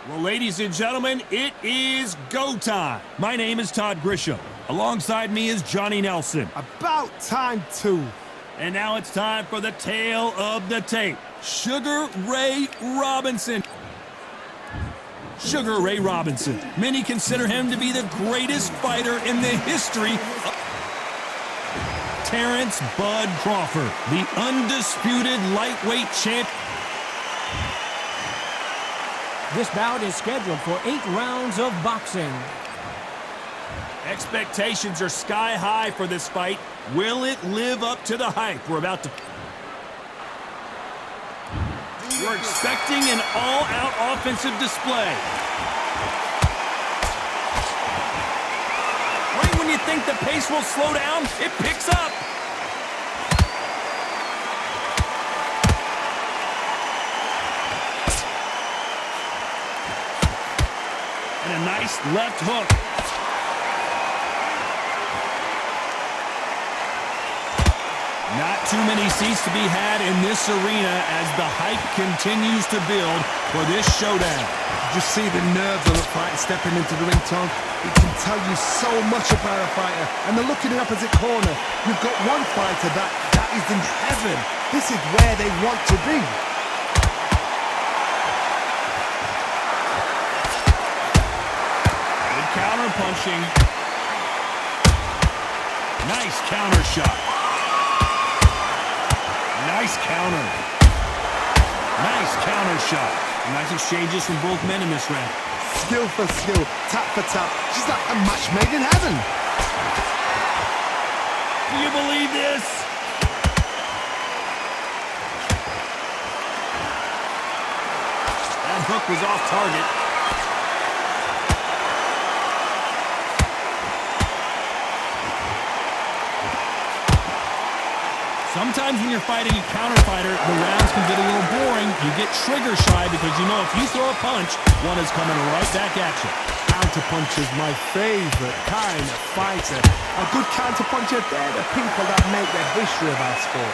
Well, ladies and gentlemen, it is go time. My name is Todd Grisham. Alongside me is Johnny Nelson. About time, too. And now it's time for the tale of the tape. Sugar Ray Robinson. Sugar Ray Robinson. Many consider him to be the greatest fighter in the history of Terrence Bud Crawford, the undisputed lightweight champ. This bout is scheduled for 8 rounds of boxing. Expectations are sky high for this fight. Will it live up to the hype we're about to... We're expecting an all-out offensive display. Right when you think the pace will slow down, it picks up. And a nice left hook. Not too many seats to be had in this arena as the hype continues to build for this showdown. Did you see the nerves of the fighter stepping into the ring, Tom? It can tell you so much about a fighter. And the look in the opposite corner. You've got one fighter that is in heaven. This is where they want to be. Counter punching. Nice counter shot. Nice counter. Nice counter shot. Nice exchanges from both men in this round. Skill for skill, tap for tap. She's like a match made in heaven. Do you believe this? That hook was off target. Sometimes when you're fighting a counter fighter, the rounds can get a little boring. You get trigger shy because you know if you throw a punch, one is coming right back at you. Counter punch is my favorite kind of fighter. A good counter puncher, they're the people that make the history of our sport.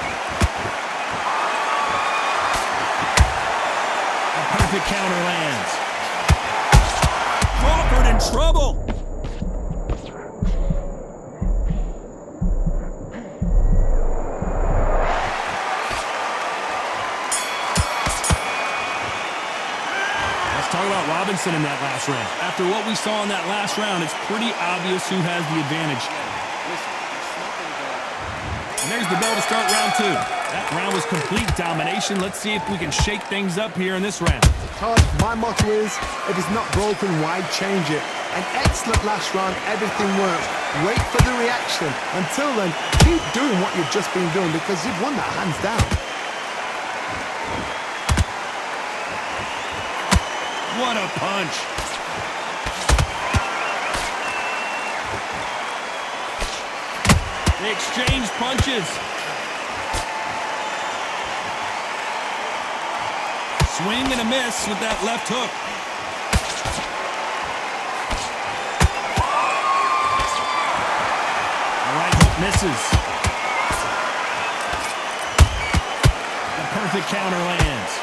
A perfect counter lands. Crawford in trouble. Talk about Robinson in that last round. After what we saw in that last round, it's pretty obvious who has the advantage. And there's the bell to start round 2. That round was complete domination. Let's see if we can shake things up here in this round. Todd, my motto is, if it's not broken, why change it? An excellent last round, everything worked. Wait for the reaction. Until then, keep doing what you've just been doing because you've won that hands down. What a punch. They exchange punches. Swing and a miss with that left hook. The right hook misses. The perfect counter lands.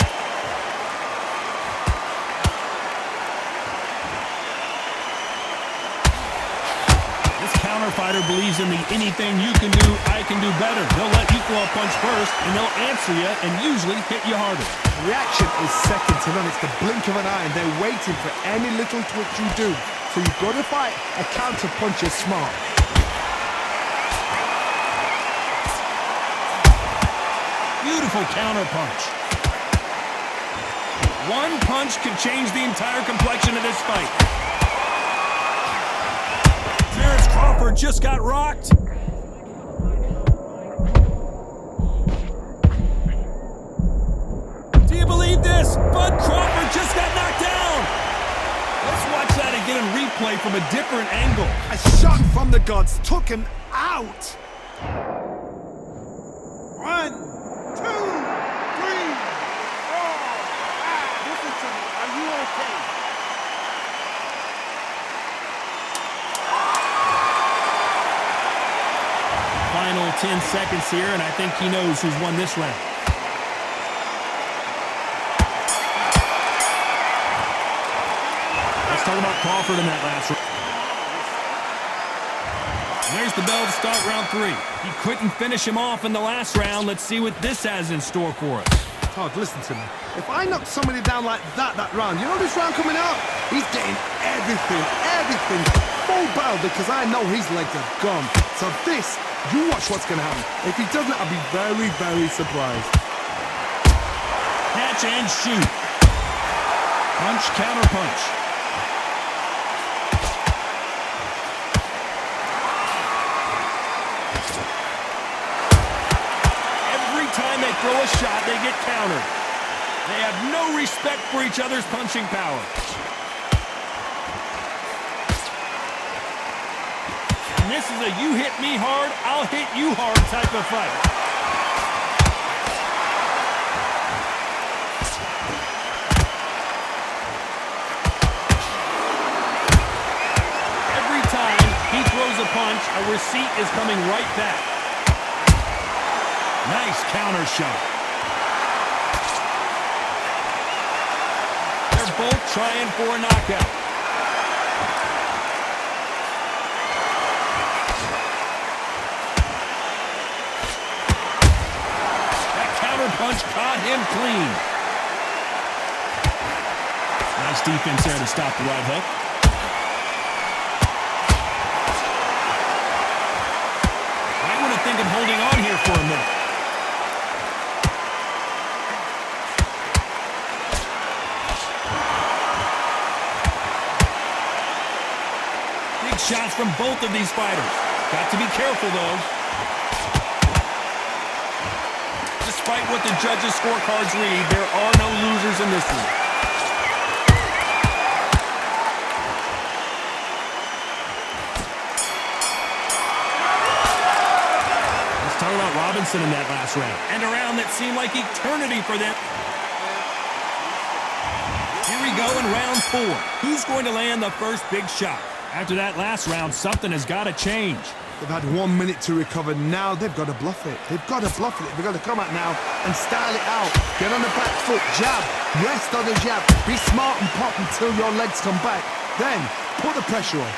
Counter fighter believes in the anything you can do, I can do better. They'll let you throw a punch first, and they'll answer you and usually hit you harder. Reaction is second to none. It's the blink of an eye, and they're waiting for any little twitch you do. So you've got to fight a counter puncher smart. Beautiful counter punch. One punch could change the entire complexion of this fight. Crawford just got rocked. Do you believe this? Bud Crawford just got knocked down. Let's watch that again in replay from a different angle. A shot from the gods took him out. 1, 2, 3, 4, 5. Listen to me. Are you okay? Final 10 seconds here, and I think he knows who's won this round. talk about Crawford in that last round. And there's the bell to start round 3. He couldn't finish him off in the last round. Let's see what this has in store for us. Todd, listen to me. If I knock somebody down like that round, you know this round coming up? He's getting everything, full barrel, because I know his legs are gone. So this, you watch what's going to happen. If he doesn't, I'll be very, very surprised. Catch and shoot. Punch, counter punch. Every time they throw a shot, they get countered. They have no respect for each other's punching power. And this is a you hit me hard, I'll hit you hard type of fight. Every time he throws a punch, a receipt is coming right back. Nice counter shot. They're both trying for a knockout. That counter punch caught him clean. Nice defense there to stop the right hook. Might want to think of holding on here for a minute. Shots from both of these fighters. Got to be careful, though. Despite what the judges' scorecards read, there are no losers in this one. Let's talk about Robinson in that last round. And a round that seemed like eternity for them. Here we go in round 4. Who's going to land the first big shot? After that last round, something has got to change. They've had 1 minute to recover. Now they've got to bluff it. They've got to bluff it. They've got to come out now and style it out. Get on the back foot, jab, rest on the jab. Be smart and pop until your legs come back. Then, put the pressure on.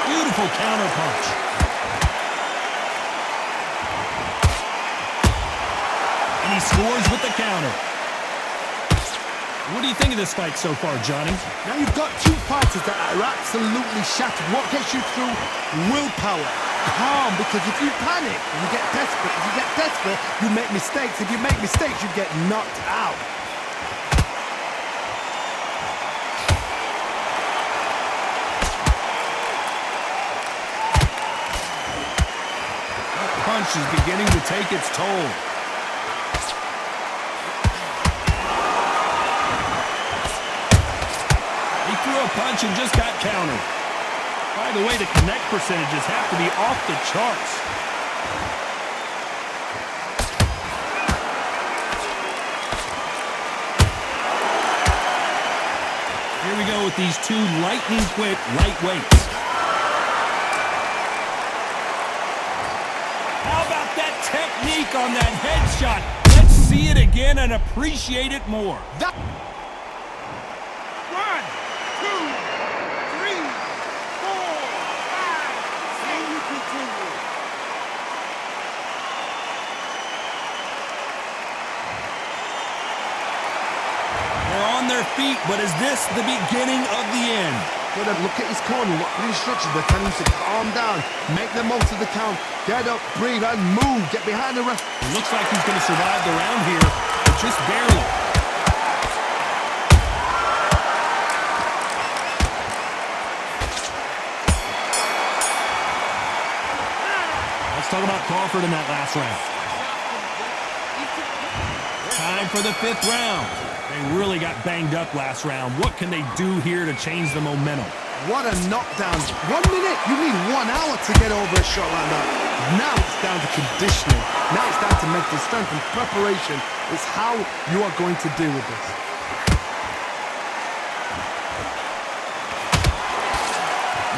Beautiful counter punch. And he scores with the counter. What do you think of this fight so far, Johnny? Now you've got two fighters that are absolutely shattered. What gets you through? Willpower. Calm, because if you panic, you get desperate. If you get desperate, you make mistakes. If you make mistakes, you get knocked out. That punch is beginning to take its toll. Threw a punch and just got countered. By the way, the connect percentages have to be off the charts. Here we go with these two lightning quick lightweights. How about that technique on that headshot? Let's see it again and appreciate it more. Their feet, but is this the beginning of the end? Gotta look at his corner, look at the instructions. They're telling him to calm down, make the most of the count, get up, breathe, and move. Get behind the ref. It looks like he's going to survive the round here, but just barely. Let's talk about Crawford in that last round. Time for the 5th round. They really got banged up last round. What can they do here to change the momentum? What a knockdown. 1 minute, you need 1 hour to get over a shot like that. Now it's down to conditioning. Now it's down to mental strength and preparation. It's how you are going to deal with this.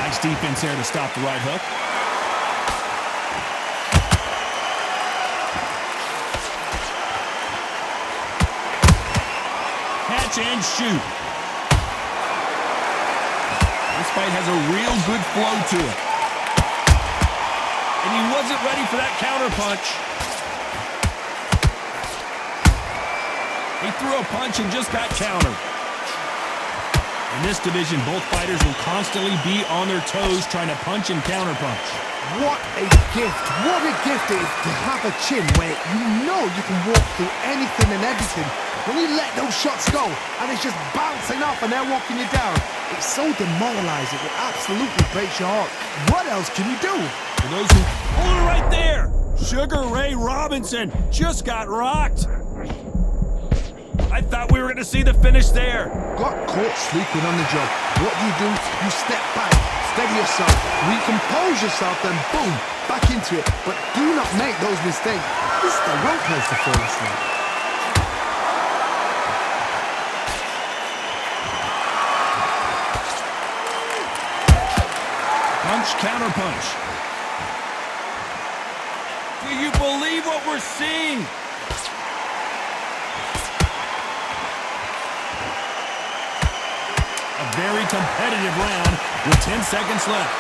Nice defense there to stop the right hook. Catch and shoot. This fight has a real good flow to it. And he wasn't ready for that counter punch. He threw a punch and just got countered. In this division, both fighters will constantly be on their toes trying to punch and counter punch. What a gift. What a gift it is to have a chin where you know you can walk through anything and everything. When you let those shots go and it's just bouncing off and they're walking you down, it's so demoralizing. It absolutely breaks your heart. What else can you do? For those who... Hold it right there! Sugar Ray Robinson just got rocked. I thought we were going to see the finish there. Got caught sleeping on the job. What do? You step back, steady yourself, recompose yourself, then boom, back into it. But do not make those mistakes. This is the wrong place to fall asleep. Punch, counter punch. Do you believe what we're seeing? A very competitive round with 10 seconds left.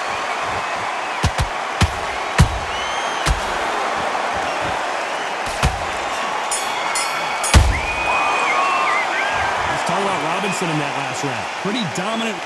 Let's talk about Robinson in that last round. Pretty dominant.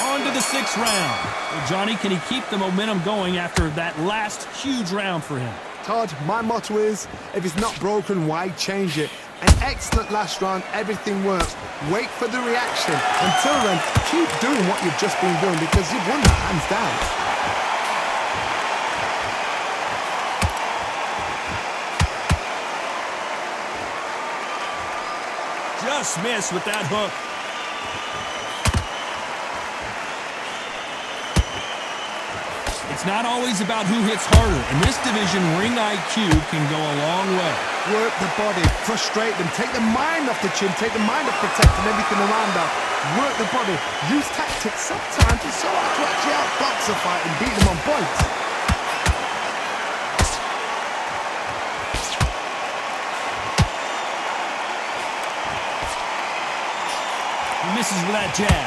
On to the 6th round. Well, Johnny, can he keep the momentum going after that last huge round for him? Todd, my motto is, if it's not broken, why change it? An excellent last round, everything works. Wait for the reaction. Until then, keep doing what you've just been doing because you've won that hands down. Just missed with that hook. It's not always about who hits harder. In this division, ring IQ can go a long way. Work the body, frustrate them, take the mind off the chin, take the mind off protecting everything around that. Work the body, use tactics. Sometimes it's so hard to actually outbox a fight and beat them on points. He misses with that jab.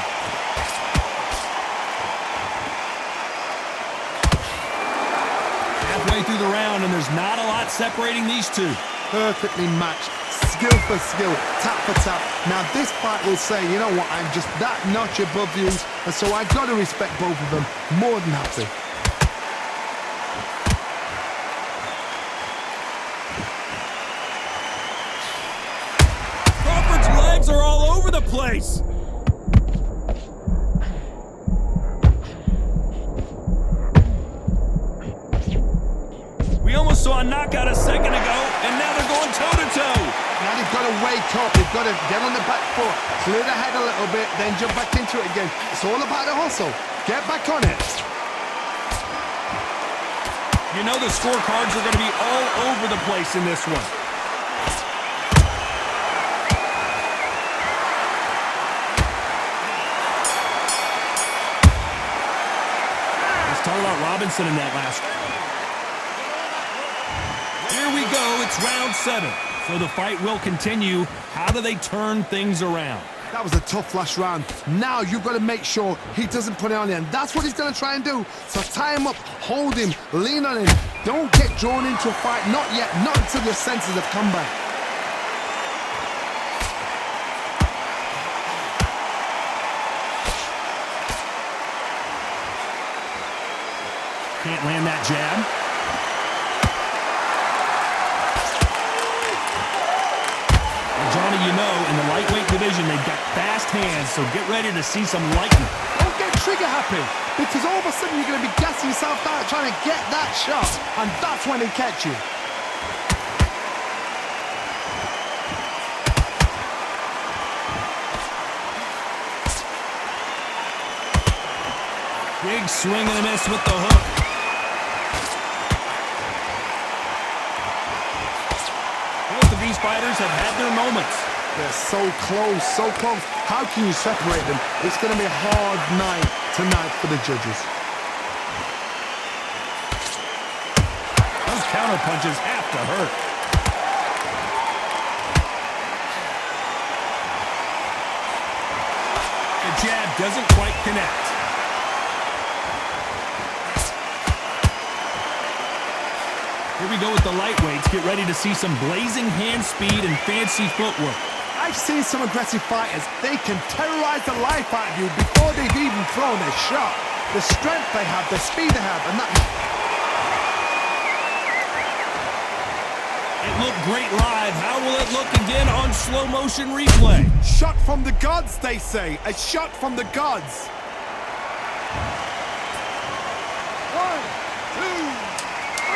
Halfway through the round, and there's not a lot separating these two. Perfectly matched, skill for skill, tap for tap. Now this fight will say, you know what, I'm just that notch above you, and so I got to respect both of them. More than happy. Crawford's legs are all over the place. We almost saw a knockout a second ago, and now they're going toe-to-toe. Now they've got to wake up, they've got to get on the back foot, clear the head a little bit, then jump back into it again. It's all about the hustle. Get back on it. You know the scorecards are going to be all over the place in this one. Let's talk about Robinson in that last round. Here we go, it's round 7. So the fight will continue. How do they turn things around? That was a tough last round. Now you've got to make sure he doesn't put it on you, and that's what he's going to try and do. So tie him up, hold him, lean on him. Don't get drawn into a fight, not yet, not until your senses have come back. Can't land that jab. Johnny, you know, in the lightweight division, they've got fast hands, so get ready to see some lightning. Don't get trigger happy, because all of a sudden you're going to be gassing yourself out trying to get that shot, and that's when they catch you. Big swing and a miss with the hook. Both of these fighters have had their moments. They're so close, so close. How can you separate them? It's going to be a hard night tonight for the judges. Those counter punches have to hurt. The doesn't quite connect. Here we go with the lightweights. Get ready to see some blazing hand speed and fancy footwork. I've seen some aggressive fighters. They can terrorize the life out of you before they've even thrown a shot. The strength they have, the speed they have, and that... It looked great live. How will it look again on slow motion replay? Shot from the gods, they say. A shot from the gods. 1, 2, 3, 4,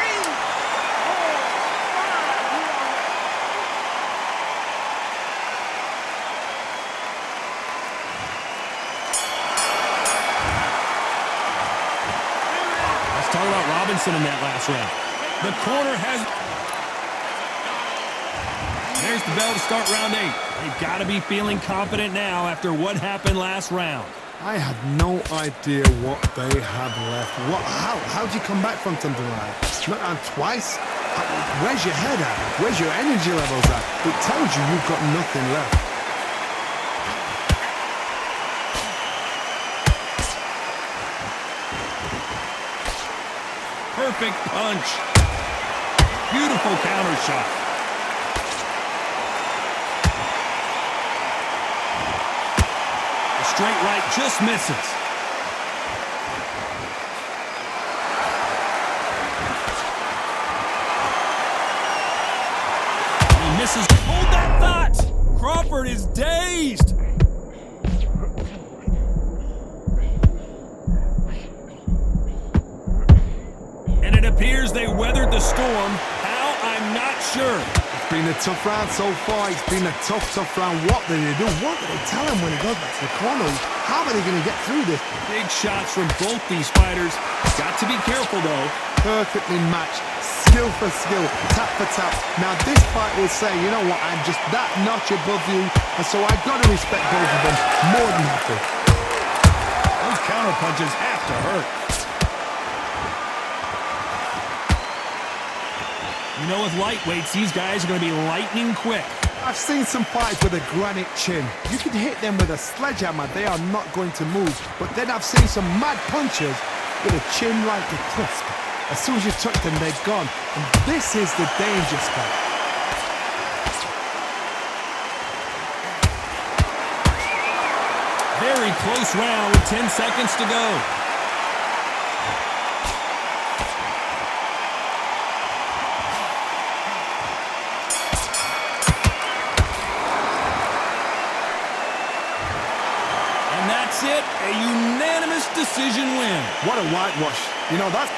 5. Let's talk about Robinson in that last round. The corner has... There's the bell to start round 8. They've got to be feeling confident now after what happened last round. I have no idea what they have left. How do you come back from something like that? Not down twice? Where's your head at? Where's your energy levels at? It tells you you've got nothing left. Perfect punch. Beautiful counter shot. The straight right just misses. He misses. Hold that thought. Crawford is dazed. And it appears they weathered the storm. How? I'm not sure. It's been a tough round so far. It's been a tough round. What did they do? What did they tell him when he goes back to the corner? How are they going to get through this? Big shots from both these fighters. Got to be careful, though. Perfectly matched. Skill for skill. Tap for tap. Now this fight will say, you know what, I'm just that notch above you. And so I've got to respect both of them more than happy. Those counter punches have to hurt. You know, with lightweights, these guys are going to be lightning quick. I've seen some fights with a granite chin. You can hit them with a sledgehammer, they are not going to move. But then I've seen some mad punchers with a chin like a crisp. As soon as you touch them, they're gone. And this is the danger spot. Very close round with 10 seconds to go. And that's it, a unanimous decision win. What a whitewash. You know, that's